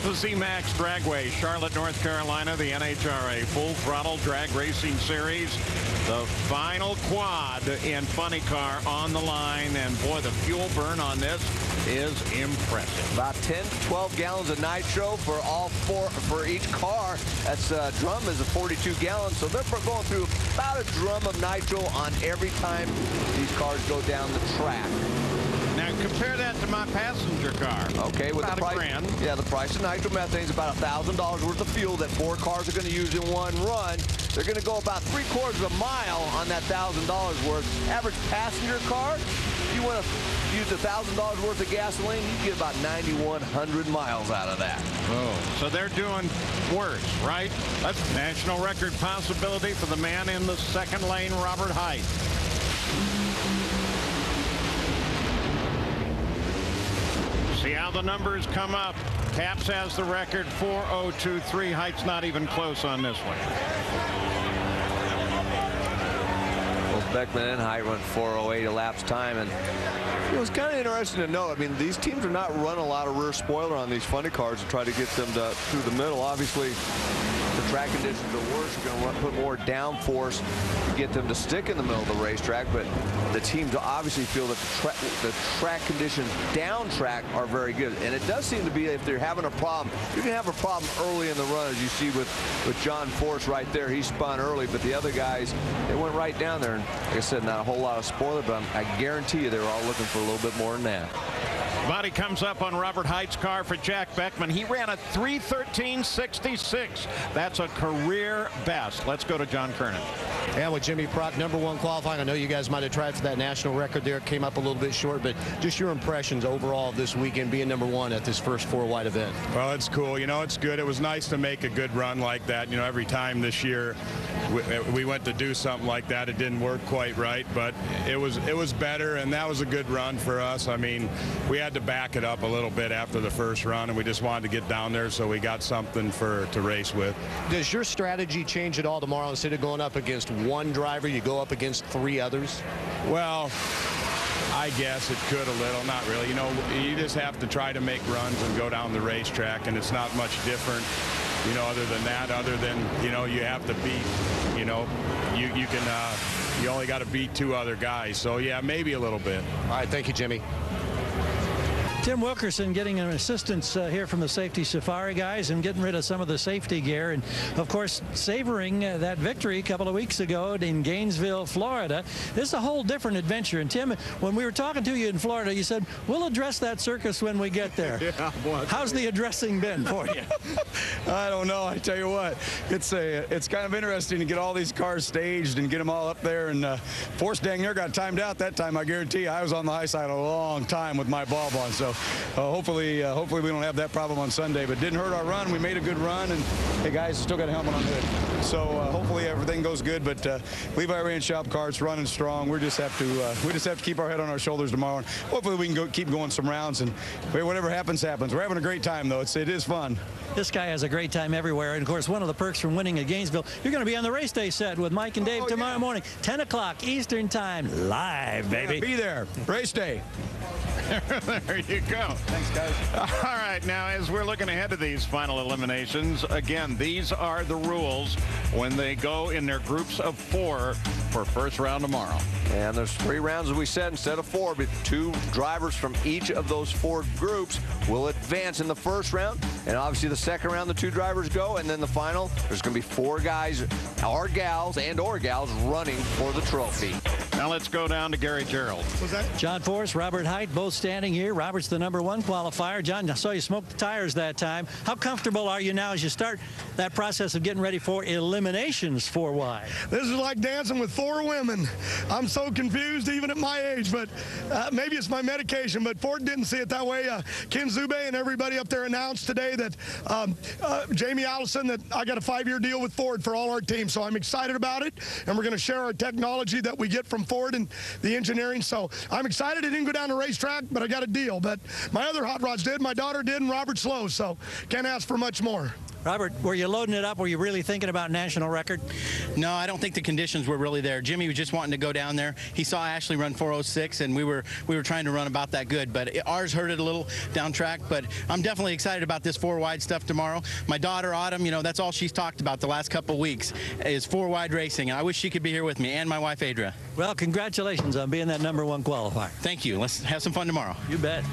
the ZMAX Dragway, Charlotte, North Carolina, the NHRA Full Throttle Drag Racing Series. The final quad in funny car on the line, and boy, the fuel burn on this is impressive. About 10 to 12 gallons of nitro for all four for each car. That's drum is a 42 gallons, so they're going through about a drum of nitro on every time these cars go down the track. Now compare that to my passenger car. Okay, with about the price, $1,000. yeah, the price of nitromethane is about $1,000 worth of fuel that 4 cars are going to use in one run. They're going to go about 3/4 of a mile on that $1,000 worth. Average passenger car, if you want to use $1,000 worth of gasoline, you get about 9,100 miles out of that. Oh, so they're doing worse, right? That's a national record possibility for the man in the second lane, Robert Height. See how the numbers come up. Caps has the record 4:02.3. Height's not even close on this one. Both Beckman and Height run 4:08 elapsed time, and it was kind of interesting to note. I mean, these teams are not running a lot of rear spoiler on these funny cars to try to get them through the middle. Obviously, the track conditions are worse. You're going to put more downforce to get them to stick in the middle of the racetrack, but the teams obviously feel that the track conditions down track are very good. And it does seem to be, if they're having a problem, you can have a problem early in the run, as you see with John Force right there. He spun early, but the other guys, they went right down there. And like I said, not a whole lot of spoiler, but I guarantee you they were all looking for a little bit more than that. Body comes up on Robert Height's car for Jack Beckman. He ran a 3:13.66. That's a career best. Let's go to John Kernan. Yeah, with Jimmy Prock, #1 qualifying. I know you guys might have tried for that national record there. It came up a little bit short, but just your impressions overall this weekend being #1 at this first 4-wide event. Well, it's cool. You know, it's good. It was nice to make a good run like that. You know, every time this year we went to do something like that, it didn't work quite right, but it was better, and that was a good run for us. I mean, we had to back it up a little bit after the first run, and we just wanted to get down there so we got something to race with. Does your strategy change at all tomorrow? Instead of going up against one driver, you go up against 3 others? Well, I guess it could a little, not really. You know, you just have to try to make runs and go down the racetrack, and it's not much different, you know, other than that, other than, you know, you have to beat, you know, you only got to beat 2 other guys. So, yeah, maybe a little bit. All right, thank you, Jimmy. Tim Wilkerson getting an assistance here from the Safety Safari guys and getting rid of some of the safety gear, and of course savoring that victory a couple of weeks ago in Gainesville, Florida. This is a whole different adventure. And Tim, when we were talking to you in Florida, you said we'll address that circus when we get there. Yeah, boy. How's the addressing been for you? I don't know. I tell you what, it's kind of interesting to get all these cars staged and get them all up there. And Force dang near got timed out that time. I guarantee you, I was on the high side a long time with my bulb on. So hopefully we don't have that problem on Sunday. But didn't hurt our run. We made a good run, and hey guys, still got a helmet on hood. So hopefully everything goes good. But Levi Ranch Shop car's running strong. We just have to keep our head on our shoulders tomorrow. And hopefully we can keep going some rounds, and whatever happens, happens. We're having a great time though. It is fun. This guy has a great time everywhere. And of course, one of the perks from winning at Gainesville, you're going to be on the race day set with Mike and Dave tomorrow morning, 10 o'clock Eastern time, live, baby. Yeah, be there. Race day. There you go. Thanks, guys. All right, now as we're looking ahead to these final eliminations, again, these are the rules when they go in their groups of 4 for first round tomorrow. And there's 3 rounds, as we said, instead of 4, but 2 drivers from each of those 4 groups will advance in the first round. And obviously the second round, the 2 drivers go, and then the final, there's going to be 4 guys or gals running for the trophy. Now let's go down to Gary Gerald. John Force, Robert Height, both standing here. Robert's the #1 qualifier. John, I saw you smoke the tires that time. How comfortable are you now as you start that process of getting ready for eliminations 4-wide? This is like dancing with 4 women. I'm so confused even at my age, but maybe it's my medication, but Ford didn't see it that way. Ken Zube and everybody up there announced today that Jamie Allison, that I got a 5-year deal with Ford for all our teams, so I'm excited about it, and we're going to share our technology that we get from Ford and the engineering, so I'm excited. I didn't go down the racetrack, but I got a deal. But my other hot rods did, my daughter did, and Robert Slow, so can't ask for much more. Robert, were you loading it up? Were you really thinking about national record? No, I don't think the conditions were really there. Jimmy was just wanting to go down there. He saw Ashley run 4:06, and we were trying to run about that good. But ours hurt it a little down track. But I'm definitely excited about this 4-wide stuff tomorrow. My daughter Autumn, you know, that's all she's talked about the last couple weeks is 4-wide racing. And I wish she could be here with me, and my wife Adria. Well, congratulations on being that #1 qualifier. Thank you. Let's have some fun tomorrow. You bet.